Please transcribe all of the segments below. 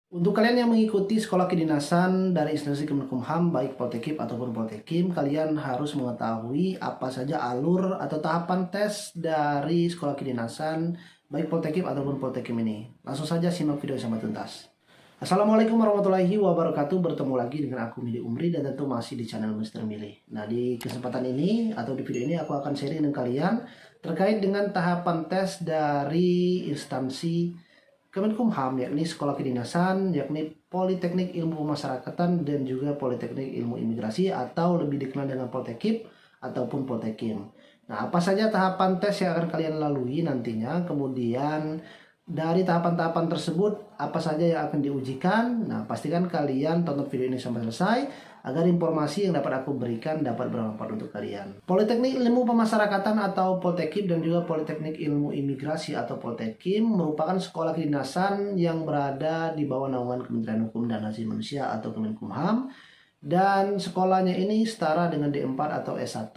Untuk kalian yang mengikuti sekolah kedinasan dari instansi Kemenkumham, baik Poltekip ataupun Poltekim, kalian harus mengetahui apa saja alur atau tahapan tes dari sekolah kedinasan, baik Poltekip ataupun Poltekim ini. Langsung saja simak video sampai tuntas. Assalamualaikum warahmatullahi wabarakatuh. Bertemu lagi dengan aku Mili Umri dan tentu masih di channel Mr. Mili. Nah, di kesempatan ini atau di video ini aku akan sharing dengan kalian terkait dengan tahapan tes dari instansi Kemenkumham, yakni Sekolah Kedinasan, yakni Politeknik Ilmu Pemasyarakatan dan juga Politeknik Ilmu Imigrasi atau lebih dikenal dengan Poltekip ataupun Poltekim. Nah, apa saja tahapan tes yang akan kalian lalui nantinya, kemudian dari tahapan-tahapan tersebut apa saja yang akan diujikan. Nah, pastikan kalian tonton video ini sampai selesai agar informasi yang dapat aku berikan dapat bermanfaat untuk kalian. Politeknik Ilmu Pemasyarakatan atau Poltekip dan juga Politeknik Ilmu Imigrasi atau Poltekim merupakan sekolah kedinasan yang berada di bawah naungan Kementerian Hukum dan Asasi Manusia atau Kemenkumham, dan sekolahnya ini setara dengan D4 atau S1,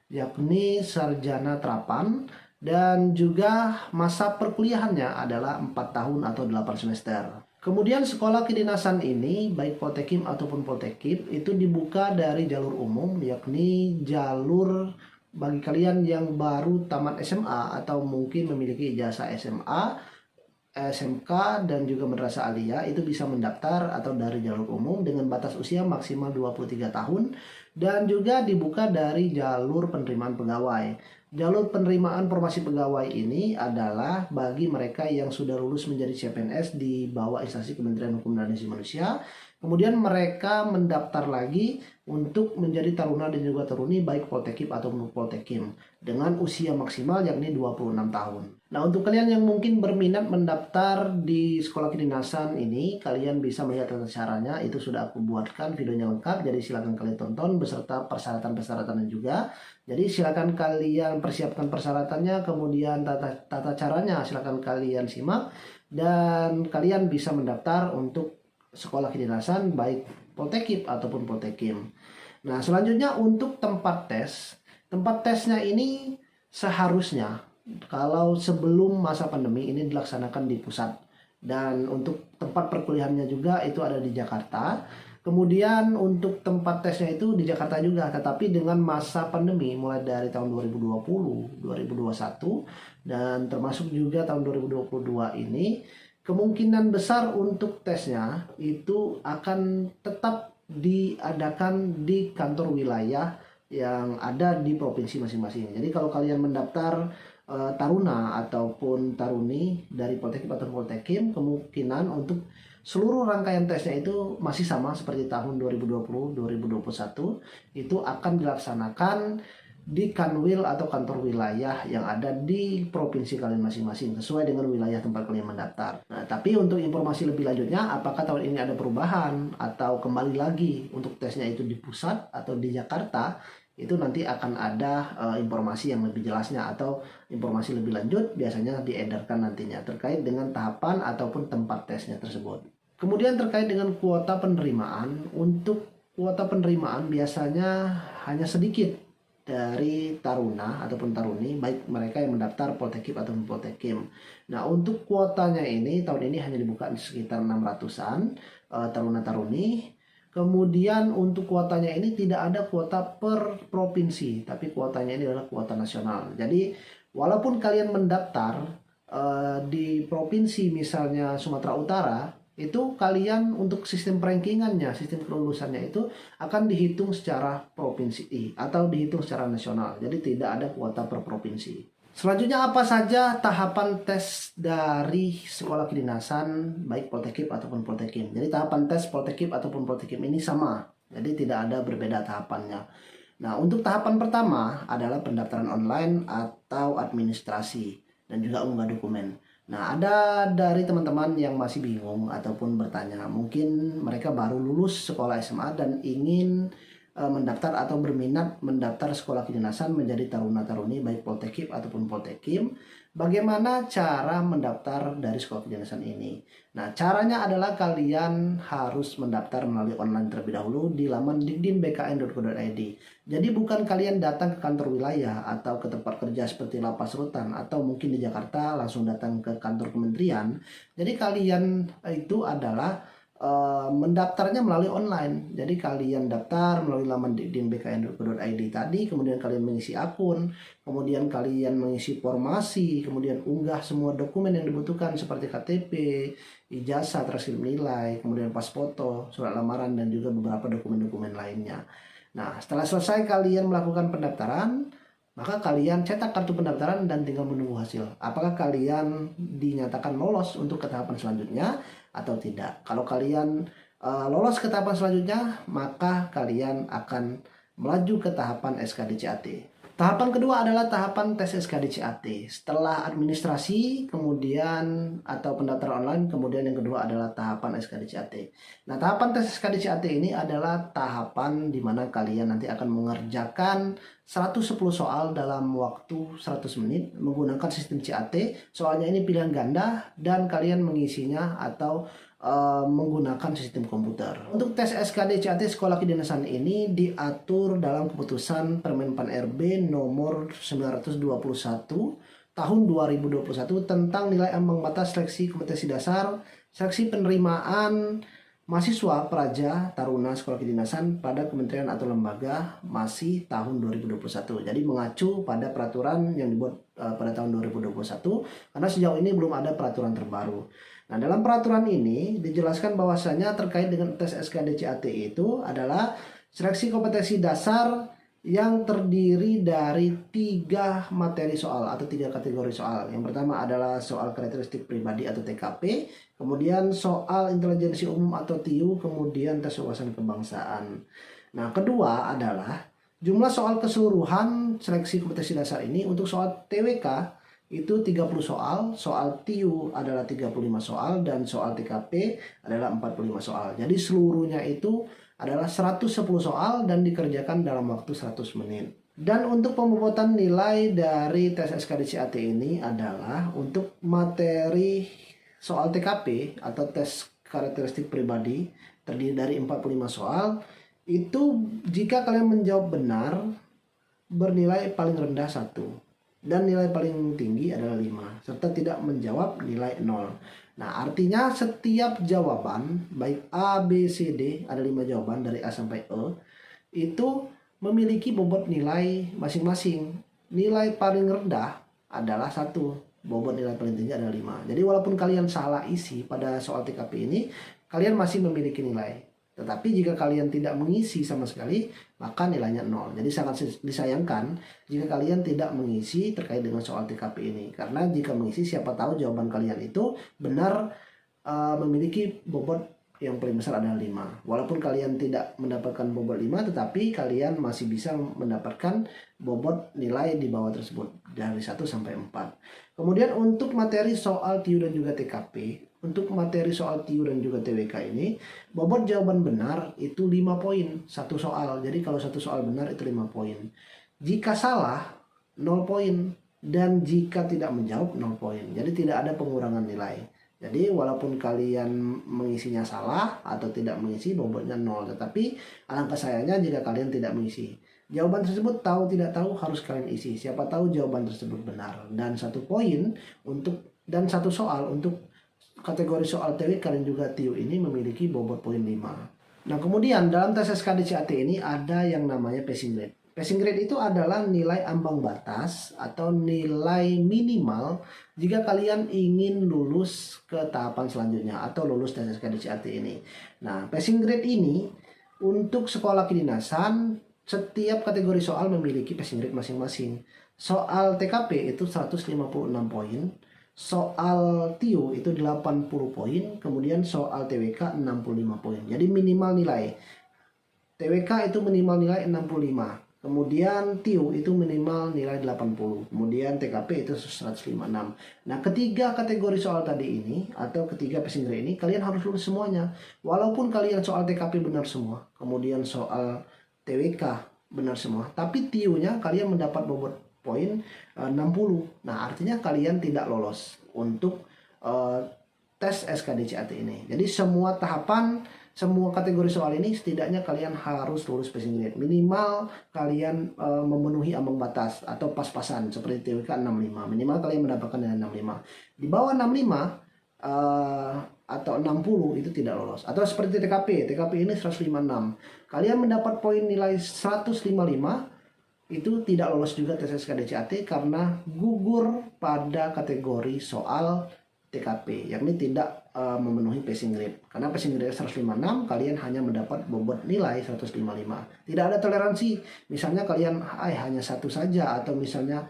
yakni sarjana terapan, dan juga masa perkuliahannya adalah 4 tahun atau 8 semester. Kemudian sekolah kedinasan ini, baik Poltekim ataupun Poltekip, itu dibuka dari jalur umum, yakni jalur bagi kalian yang baru tamat SMA atau mungkin memiliki ijazah SMA, SMK, dan juga madrasah aliyah, itu bisa mendaftar atau dari jalur umum dengan batas usia maksimal 23 tahun, dan juga dibuka dari jalur penerimaan pegawai. Jalur penerimaan formasi pegawai ini adalah bagi mereka yang sudah lulus menjadi CPNS di bawah instansi Kementerian Hukum dan Asasi Manusia. Kemudian mereka mendaftar lagi untuk menjadi taruna dan juga taruni baik Poltekip ataupun Poltekim dengan usia maksimal yakni 26 tahun. Nah, untuk kalian yang mungkin berminat mendaftar di sekolah kedinasan ini, kalian bisa melihat tata caranya, itu sudah aku buatkan videonya lengkap, jadi silakan kalian tonton beserta persyaratan-persyaratannya juga. Jadi silakan kalian persiapkan persyaratannya, kemudian tata caranya silakan kalian simak, dan kalian bisa mendaftar untuk sekolah kedinasan baik Poltekip ataupun Poltekim. Nah, selanjutnya untuk tempat tes. Tempat tesnya ini seharusnya kalau sebelum masa pandemi ini dilaksanakan di pusat. Dan untuk tempat perkuliahannya juga itu ada di Jakarta. Kemudian untuk tempat tesnya itu di Jakarta juga, tetapi dengan masa pandemi mulai dari tahun 2020, 2021, dan termasuk juga tahun 2022 ini, kemungkinan besar untuk tesnya itu akan tetap diadakan di kantor wilayah yang ada di provinsi masing-masing. Jadi kalau kalian mendaftar taruna ataupun taruni dari Poltekip atau Poltekim, kemungkinan untuk seluruh rangkaian tesnya itu masih sama seperti tahun 2020-2021, itu akan dilaksanakan di Kanwil atau kantor wilayah yang ada di provinsi kalian masing-masing sesuai dengan wilayah tempat kalian mendaftar. Nah, tapi untuk informasi lebih lanjutnya, apakah tahun ini ada perubahan atau kembali lagi untuk tesnya itu di pusat atau di Jakarta, itu nanti akan ada informasi yang lebih jelasnya atau informasi lebih lanjut biasanya diedarkan nantinya terkait dengan tahapan ataupun tempat tesnya tersebut. Kemudian terkait dengan kuota penerimaan, untuk kuota penerimaan biasanya hanya sedikit dari taruna ataupun taruni baik mereka yang mendaftar Poltekip ataupun Poltekim. Nah, untuk kuotanya ini tahun ini hanya dibuka sekitar 600-an taruna taruni. Kemudian untuk kuotanya ini tidak ada kuota per provinsi, tapi kuotanya ini adalah kuota nasional. Jadi walaupun kalian mendaftar di provinsi misalnya Sumatera Utara, itu kalian untuk sistem rankingannya, sistem kelulusannya itu akan dihitung secara provinsi atau dihitung secara nasional. Jadi tidak ada kuota per provinsi. Selanjutnya apa saja tahapan tes dari sekolah kedinasan baik Poltekip ataupun Poltekim. Jadi tahapan tes Poltekip ataupun Poltekim ini sama. Jadi tidak ada berbeda tahapannya. Nah, untuk tahapan pertama adalah pendaftaran online atau administrasi dan juga unggah dokumen. Nah, ada dari teman-teman yang masih bingung ataupun bertanya, mungkin mereka baru lulus sekolah SMA dan ingin mendaftar atau berminat mendaftar sekolah kedinasan menjadi taruna taruni baik Poltekip ataupun Poltekim. Bagaimana cara mendaftar dari sekolah kedinasan ini? Nah, caranya adalah kalian harus mendaftar melalui online terlebih dahulu di laman dikdin.bkn.go.id. Jadi bukan kalian datang ke kantor wilayah atau ke tempat kerja seperti lapas rutan atau mungkin di Jakarta langsung datang ke kantor kementerian. Jadi kalian itu adalah mendaftarnya melalui online. Jadi kalian daftar melalui laman dikdin.bkn.go.id tadi, kemudian kalian mengisi akun, kemudian kalian mengisi formasi, kemudian unggah semua dokumen yang dibutuhkan seperti KTP, ijazah, transkrip nilai, kemudian pas foto, surat lamaran, dan juga beberapa dokumen-dokumen lainnya. Nah, setelah selesai kalian melakukan pendaftaran, maka kalian cetak kartu pendaftaran dan tinggal menunggu hasil. Apakah kalian dinyatakan lolos untuk ke tahapan selanjutnya atau tidak? Kalau kalian lolos ke tahapan selanjutnya, maka kalian akan melaju ke tahapan SKDCAT. Tahapan kedua adalah tahapan tes SKDCAT. Setelah administrasi, kemudian atau pendaftaran online, kemudian yang kedua adalah tahapan SKDCAT. Nah, tahapan tes SKDCAT ini adalah tahapan di mana kalian nanti akan mengerjakan 110 soal dalam waktu 100 menit menggunakan sistem CAT. Soalnya ini pilihan ganda dan kalian mengisinya atau menggunakan sistem komputer. Untuk tes SKDCAT sekolah kedinasan ini diatur dalam keputusan Permenpan RB nomor 921 tahun 2021 tentang nilai ambang batas seleksi kompetensi dasar, seleksi penerimaan mahasiswa praja taruna sekolah kedinasan pada kementerian atau lembaga masih tahun 2021. Jadi mengacu pada peraturan yang dibuat pada tahun 2021 karena sejauh ini belum ada peraturan terbaru. Nah, dalam peraturan ini dijelaskan bahwasanya terkait dengan tes SKDCAT itu adalah seleksi kompetensi dasar yang terdiri dari 3 materi soal atau 3 kategori soal. Yang pertama adalah soal karakteristik pribadi atau TKP, kemudian soal intelijensi umum atau TIU, kemudian tes wawasan kebangsaan. Nah, kedua adalah jumlah soal keseluruhan seleksi kompetensi dasar ini untuk soal TWK itu 30 soal, soal TIU adalah 35 soal, dan soal TKP adalah 45 soal. Jadi seluruhnya itu adalah 110 soal dan dikerjakan dalam waktu 100 menit. Dan untuk pembobotan nilai dari tes SKDCAT ini adalah untuk materi soal TKP atau tes karakteristik pribadi terdiri dari 45 soal. Itu jika kalian menjawab benar bernilai paling rendah 1. Dan nilai paling tinggi adalah 5, serta tidak menjawab nilai 0. Nah, artinya setiap jawaban, baik A, B, C, D, ada 5 jawaban dari A sampai E, itu memiliki bobot nilai masing-masing. Nilai paling rendah adalah 1, bobot nilai paling tinggi adalah 5. Jadi walaupun kalian salah isi pada soal TKP ini, kalian masih memiliki nilai. Tetapi jika kalian tidak mengisi sama sekali, maka nilainya 0. Jadi sangat disayangkan jika kalian tidak mengisi terkait dengan soal TKP ini. Karena jika mengisi, siapa tahu jawaban kalian itu benar memiliki bobot yang paling besar adalah 5. Walaupun kalian tidak mendapatkan bobot 5, tetapi kalian masih bisa mendapatkan bobot nilai di bawah tersebut dari 1 sampai 4. Kemudian untuk materi soal TIU dan juga TKP, untuk materi soal TIU dan juga TWK ini, bobot jawaban benar itu 5 poin, satu soal. Jadi kalau satu soal benar itu 5 poin. Jika salah, 0 poin. Dan jika tidak menjawab, 0 poin. Jadi tidak ada pengurangan nilai. Jadi walaupun kalian mengisinya salah atau tidak mengisi, bobotnya 0. Tetapi alangkah sayangnya jika kalian tidak mengisi. Jawaban tersebut tahu tidak tahu harus kalian isi. Siapa tahu jawaban tersebut benar. Dan 1 poin dan 1 soal untuk kategori soal TWK dan juga TIU ini memiliki bobot poin 5. Nah, kemudian dalam tes SKDCAT ini ada yang namanya passing grade. Passing grade itu adalah nilai ambang batas atau nilai minimal jika kalian ingin lulus ke tahapan selanjutnya atau lulus tes SKDCAT ini. Nah, passing grade ini untuk sekolah kedinasan, setiap kategori soal memiliki passing grade masing-masing. Soal TKP itu 156 poin. Soal TIU itu 80 poin, kemudian soal TWK 65 poin. Jadi minimal nilai TWK itu minimal nilai 65, kemudian TIU itu minimal nilai 80, kemudian TKP itu 156. Nah, ketiga kategori soal tadi ini atau ketiga passing grade ini kalian harus lulus semuanya. Walaupun kalian soal TKP benar semua, kemudian soal TWK benar semua, tapi TIU-nya kalian mendapat bobot poin 60. Nah, artinya kalian tidak lolos untuk tes SKDCAT ini. Jadi semua tahapan, semua kategori soal ini setidaknya kalian harus lulus passing grade. Minimal kalian memenuhi ambang batas atau pas-pasan seperti TWK 65. Minimal kalian mendapatkan nilai 65. Di bawah 65 atau 60 itu tidak lolos. Atau seperti TKP ini 156. Kalian mendapat poin nilai 155 itu tidak lolos juga tes SKDCAT karena gugur pada kategori soal TKP, yakni tidak memenuhi passing grade. Karena passing grade 156, kalian hanya mendapat bobot nilai 155. Tidak ada toleransi. Misalnya kalian hanya satu saja, atau misalnya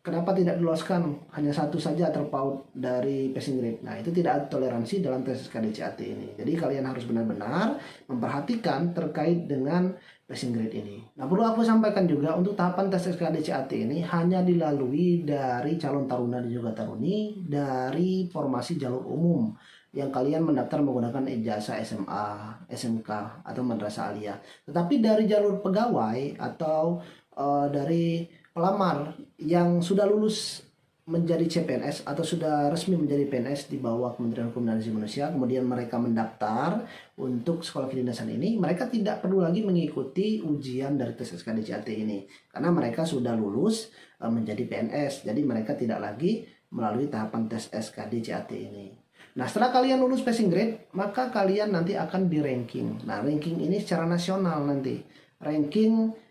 kenapa tidak diloloskan hanya satu saja terpaut dari passing grade. Nah, itu tidak ada toleransi dalam tes SKDCAT ini. Jadi kalian harus benar-benar memperhatikan terkait dengan passing grade ini. Nah, perlu aku sampaikan juga untuk tahapan tes SKDCAT ini hanya dilalui dari calon taruna dan juga taruni dari formasi jalur umum yang kalian mendaftar menggunakan ijazah SMA, SMK, atau madrasah aliyah. Tetapi dari jalur pegawai atau dari pelamar yang sudah lulus menjadi CPNS atau sudah resmi menjadi PNS di bawah Kementerian Hukum dan Asasi Manusia, kemudian mereka mendaftar untuk sekolah kedinasan ini, mereka tidak perlu lagi mengikuti ujian dari tes SKDCAT ini karena mereka sudah lulus menjadi PNS. Jadi mereka tidak lagi melalui tahapan tes SKDCAT ini. Nah, setelah kalian lulus passing grade, maka kalian nanti akan di ranking. Nah, ranking ini secara nasional nanti. Ranking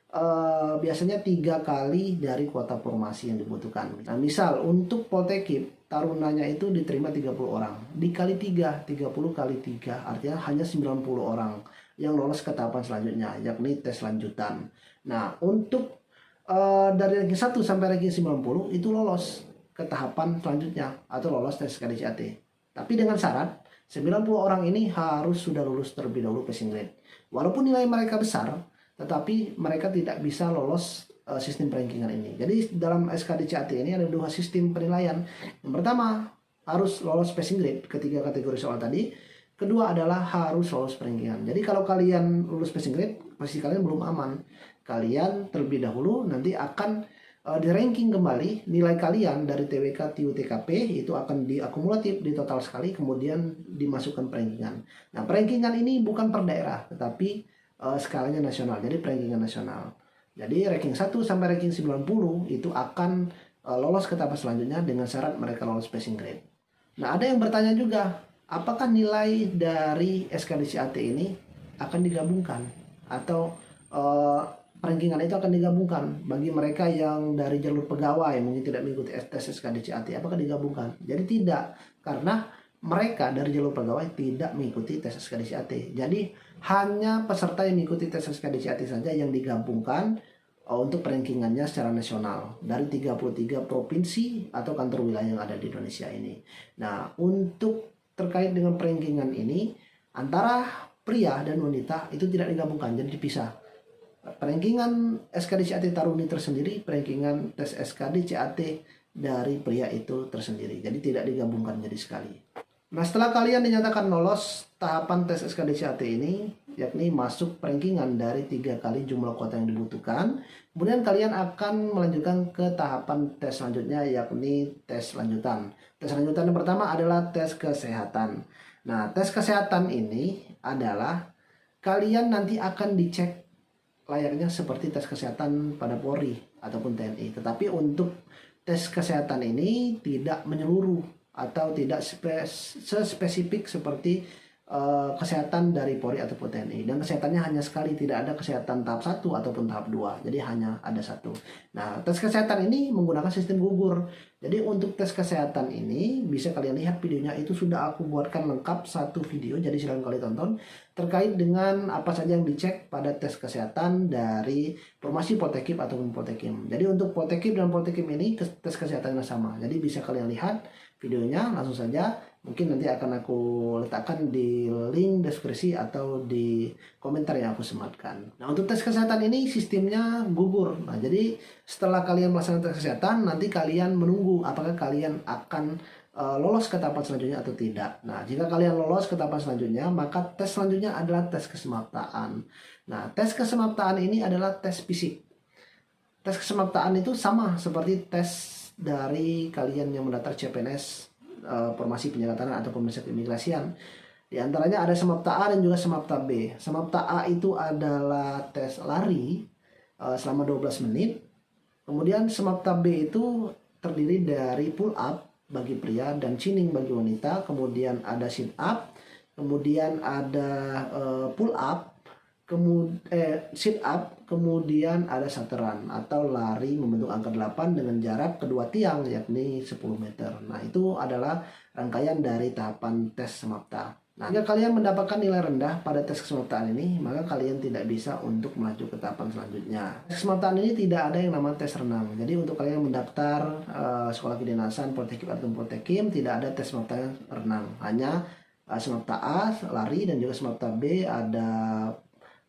biasanya 3 kali dari kuota formasi yang dibutuhkan. Nah, misal untuk Poltekip tarunanya itu diterima 30 orang, dikali 3, 30 kali 3 artinya hanya 90 orang yang lolos ke tahapan selanjutnya, yakni tes lanjutan. Nah, untuk dari ranking 1 sampai ranking 90 itu lolos ke tahapan selanjutnya atau lolos tes SKDCAT. Tapi dengan syarat 90 orang ini harus sudah lulus terlebih dahulu passing grade. Walaupun nilai mereka besar, tetapi mereka tidak bisa lolos sistem perankingan ini. Jadi dalam SKDCAT ini ada 2 sistem penilaian. Yang pertama harus lolos passing grade ketiga kategori soal tadi. Kedua adalah harus lolos perankingan. Jadi kalau kalian lulus passing grade, posisi kalian belum aman. Kalian terlebih dahulu nanti akan di ranking kembali. Nilai kalian dari TWK, TIU, TKP itu akan diakumulatif di total sekali, kemudian dimasukkan perankingan. Nah, perankingan ini bukan per daerah, tetapi skalanya nasional, jadi perankingan nasional. Jadi ranking 1 sampai ranking 90 itu akan lolos ke tahap selanjutnya dengan syarat mereka lolos passing grade. Nah, ada yang bertanya juga, apakah nilai dari SKDCAT ini akan digabungkan atau perankingan itu akan digabungkan bagi mereka yang dari jalur pegawai mungkin tidak mengikuti tes SKDCAT, apakah digabungkan? Jadi tidak, karena mereka dari jalur pegawai tidak mengikuti tes SKDCAT. Jadi hanya peserta yang mengikuti tes SKDCAT saja yang digabungkan untuk perankingannya secara nasional dari 33 provinsi atau kantor wilayah yang ada di Indonesia ini. Nah, untuk terkait dengan perankingan ini antara pria dan wanita itu tidak digabungkan, jadi dipisah. Perankingan SKDCAT taruni tersendiri, perankingan tes SKDCAT dari pria itu tersendiri. Jadi tidak digabungkan jadi sekali. Nah, setelah kalian dinyatakan lolos tahapan tes SKDCAT ini, yakni masuk perankingan dari 3 kali jumlah kuota yang dibutuhkan, kemudian kalian akan melanjutkan ke tahapan tes selanjutnya, yakni tes lanjutan. Tes lanjutan yang pertama adalah tes kesehatan. Nah, tes kesehatan ini adalah kalian nanti akan dicek layaknya seperti tes kesehatan pada Polri ataupun TNI. Tetapi untuk tes kesehatan ini tidak menyeluruh atau tidak spesifik seperti kesehatan dari Polri ataupun TNI. Dan kesehatannya hanya sekali, tidak ada kesehatan tahap 1 ataupun tahap 2. Jadi hanya ada satu. Nah, tes kesehatan ini menggunakan sistem gugur. Jadi untuk tes kesehatan ini bisa kalian lihat videonya, itu sudah aku buatkan lengkap satu video. Jadi silahkan kalian tonton terkait dengan apa saja yang dicek pada tes kesehatan dari formasi Poltekip ataupun Poltekim. Jadi untuk Poltekip dan Poltekim ini tes kesehatannya sama. Jadi bisa kalian lihat videonya langsung saja. Mungkin nanti akan aku letakkan di link deskripsi atau di komentar yang aku sematkan. Nah, untuk tes kesehatan ini sistemnya gugur. Nah, jadi setelah kalian melaksanakan tes kesehatan, nanti kalian menunggu apakah kalian akan lolos ke tahapan selanjutnya atau tidak. Nah, jika kalian lolos ke tahapan selanjutnya, maka tes selanjutnya adalah tes kesemaptaan. Nah, tes kesemaptaan ini adalah tes fisik. Tes kesemaptaan itu sama seperti tes dari kalian yang mendaftar CPNS, Formasi Penyekatan atau Pemeriksa Keimigrasian. Di antaranya ada Semapta A dan juga Semapta B. Semapta A itu adalah tes lari selama 12 menit. Kemudian Semapta B itu terdiri dari pull up bagi pria dan chinning bagi wanita. Kemudian ada sit up, kemudian ada pull up, sit up, kemudian ada shutter-run atau lari membentuk angka 8 dengan jarak kedua tiang yakni 10 meter. Nah, itu adalah rangkaian dari tahapan tes Semapta. Nah, jika kalian mendapatkan nilai rendah pada tes kesemaptaan ini, maka kalian tidak bisa untuk melaju ke tahapan selanjutnya. Tes kesemaptaan ini tidak ada yang namanya tes renang. Jadi untuk kalian yang mendaftar sekolah kedinasan, Poltekkip atau Poltekim, tidak ada tes semapta renang. Hanya Semapta A, lari, dan juga Semapta B ada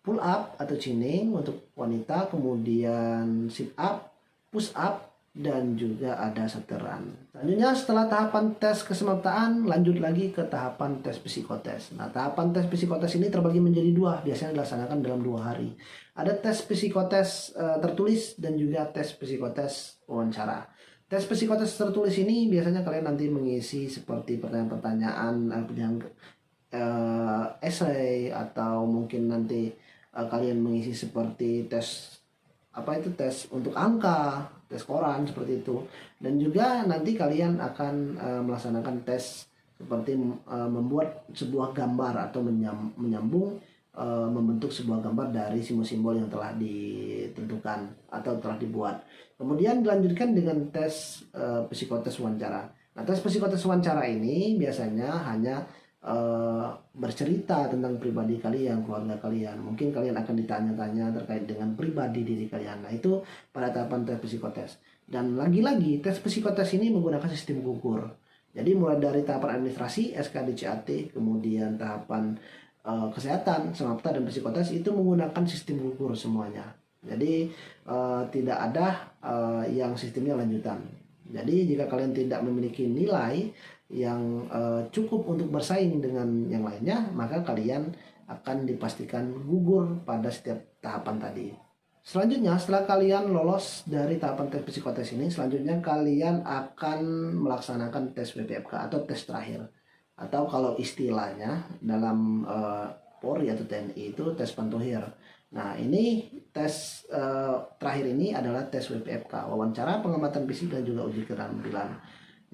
pull up atau chinning untuk wanita, kemudian sit up, push up, dan juga ada shutter-run. Selanjutnya setelah tahapan tes kesemaptaan, lanjut lagi ke tahapan tes psikotes. Nah, tahapan tes psikotes ini terbagi menjadi dua, biasanya dilaksanakan dalam 2 hari. Ada tes psikotes tertulis dan juga tes psikotes wawancara. Tes psikotes tertulis ini biasanya kalian nanti mengisi seperti pertanyaan-pertanyaan yang essay, atau mungkin nanti kalian mengisi seperti tes tes untuk angka, tes koran seperti itu. Dan juga nanti kalian akan melaksanakan tes seperti membuat sebuah gambar atau menyambung membentuk sebuah gambar dari simbol-simbol yang telah ditentukan atau telah dibuat. Kemudian dilanjutkan dengan tes psikotes wawancara. Nah, tes psikotes wawancara ini biasanya hanya bercerita tentang pribadi kalian, keluarga kalian. Mungkin kalian akan ditanya-tanya terkait dengan pribadi diri kalian. Nah, itu pada tahapan tes psikotes. Dan lagi-lagi tes psikotes ini menggunakan sistem gugur. Jadi mulai dari tahapan administrasi, SKDCAT, kemudian tahapan kesehatan, semapta, dan psikotes itu menggunakan sistem gugur semuanya. Jadi tidak ada yang sistemnya lanjutan. Jadi jika kalian tidak memiliki nilai yang cukup untuk bersaing dengan yang lainnya, maka kalian akan dipastikan gugur pada setiap tahapan tadi. Selanjutnya, setelah kalian lolos dari tahapan tes psikotes ini, selanjutnya kalian akan melaksanakan tes WPFK atau tes terakhir. Atau kalau istilahnya dalam Polri atau TNI itu tes pantohir. Nah, ini tes terakhir ini adalah tes WPFK, wawancara pengamatan fisik dan juga uji keterampilan.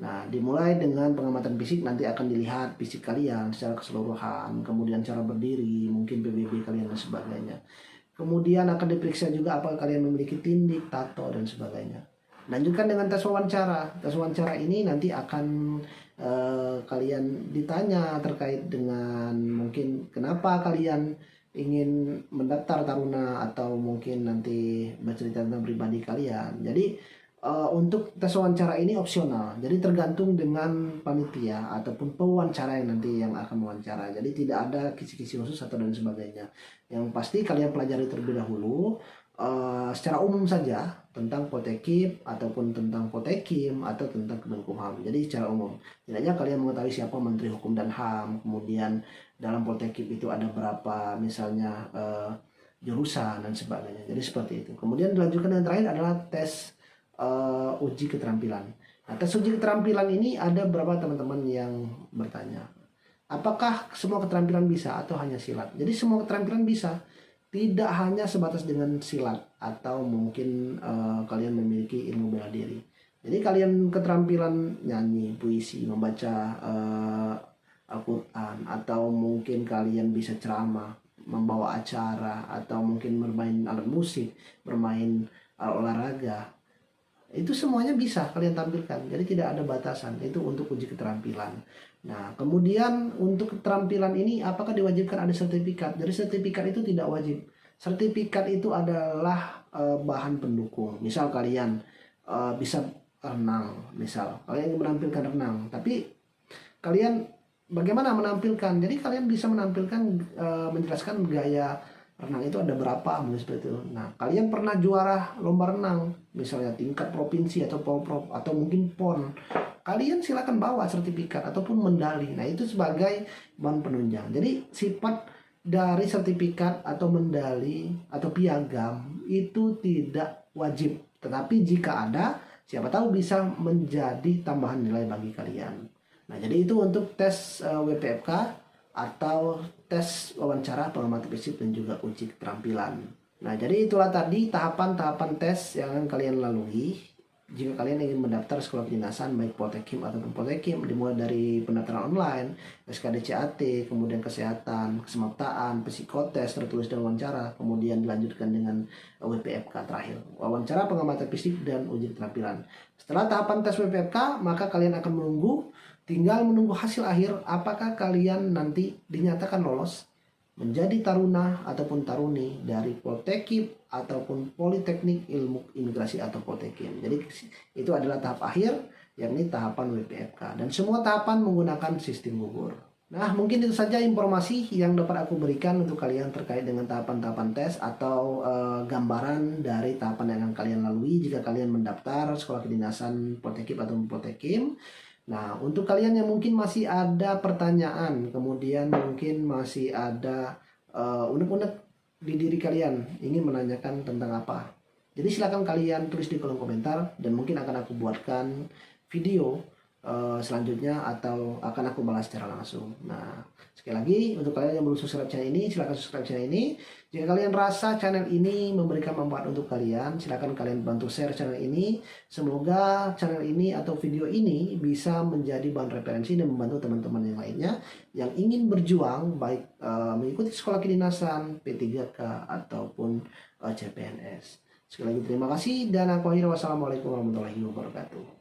Nah, dimulai dengan pengamatan fisik, nanti akan dilihat fisik kalian secara keseluruhan, kemudian cara berdiri, mungkin PBB kalian dan sebagainya. Kemudian akan diperiksa juga apakah kalian memiliki tindik, tato, dan sebagainya. Lanjutkan dengan tes wawancara. Tes wawancara ini nanti akan kalian ditanya terkait dengan mungkin kenapa kalian ingin mendaftar Taruna, atau mungkin nanti bercerita tentang pribadi kalian. Jadi untuk tes wawancara ini opsional, jadi tergantung dengan panitia ataupun pewawancara yang nanti yang akan mewawancara. Jadi tidak ada kisi-kisi khusus atau dan sebagainya. Yang pasti kalian pelajari terlebih dahulu secara umum saja tentang Poltekkip ataupun tentang Poltekkim atau tentang Kemenkumham. Jadi secara umum, tidaknya kalian mengetahui siapa Menteri Hukum dan HAM, kemudian dalam Poltekkip itu ada berapa misalnya jurusan dan sebagainya. Jadi seperti itu. Kemudian dilanjutkan yang terakhir adalah tes uji keterampilan. Nah, tes uji keterampilan ini ada beberapa teman-teman yang bertanya, apakah semua keterampilan bisa atau hanya silat? Jadi semua keterampilan bisa, tidak hanya sebatas dengan silat atau mungkin kalian memiliki ilmu bela diri. Jadi kalian keterampilan nyanyi, puisi, membaca Al-Quran, atau mungkin kalian bisa ceramah, membawa acara, atau mungkin bermain alat musik, bermain olahraga. Itu semuanya bisa kalian tampilkan, jadi tidak ada batasan. Itu untuk uji keterampilan. Nah, kemudian untuk keterampilan ini apakah diwajibkan ada sertifikat? Jadi sertifikat itu tidak wajib. Sertifikat itu adalah bahan pendukung. Misal kalian bisa renang, misal kalian menampilkan renang, tapi kalian bagaimana menampilkan? Jadi kalian bisa menampilkan menjelaskan gaya renang itu ada berapa, seperti itu. Nah, kalian pernah juara lomba renang, misalnya tingkat provinsi atau Polprov atau mungkin PON. Kalian silakan bawa sertifikat ataupun medali. Nah, itu sebagai bahan penunjang. Jadi sifat dari sertifikat atau medali atau piagam itu tidak wajib Tetapi jika ada, siapa tahu bisa menjadi tambahan nilai bagi kalian. Nah, jadi itu untuk tes WPFK atau tes wawancara pengamatan fisik dan juga uji keterampilan. Nah, jadi itulah tadi tahapan-tahapan tes yang akan kalian lalui jika kalian ingin mendaftar sekolah kedinasan baik Poltekim ataupun Poltekim, dimulai dari pendaftaran online, SKDCAT, kemudian kesehatan, kesemaptaan, psikotes, tertulis dan wawancara, kemudian dilanjutkan dengan WPFK terakhir, wawancara pengamatan fisik dan uji keterampilan. Setelah tahapan tes WPFK, maka kalian akan tinggal menunggu hasil akhir apakah kalian nanti dinyatakan lolos menjadi taruna ataupun taruni dari Poltekim ataupun Politeknik Ilmu Imigrasi atau Poltekim. Jadi itu adalah tahap akhir, yakni tahapan WPFK, dan semua tahapan menggunakan sistem gugur. Nah, mungkin itu saja informasi yang dapat aku berikan untuk kalian terkait dengan tahapan-tahapan tes atau gambaran dari tahapan yang akan kalian lalui jika kalian mendaftar sekolah kedinasan Poltekim atau Poltekim. Nah, untuk kalian yang mungkin masih ada pertanyaan, kemudian mungkin masih ada unek-unek di diri kalian, ingin menanyakan tentang apa, jadi silakan kalian tulis di kolom komentar dan mungkin akan aku buatkan video selanjutnya atau akan aku balas secara langsung. Nah, sekali lagi untuk kalian yang belum subscribe channel ini, silakan subscribe channel ini. Jika kalian rasa channel ini memberikan manfaat untuk kalian, silakan kalian bantu share channel ini. Semoga channel ini atau video ini bisa menjadi bahan referensi dan membantu teman-teman yang lainnya yang ingin berjuang baik mengikuti sekolah kedinasan, P3K ataupun CPNS. Sekali lagi terima kasih dan aku akhiri, wassalamualaikum warahmatullahi wabarakatuh.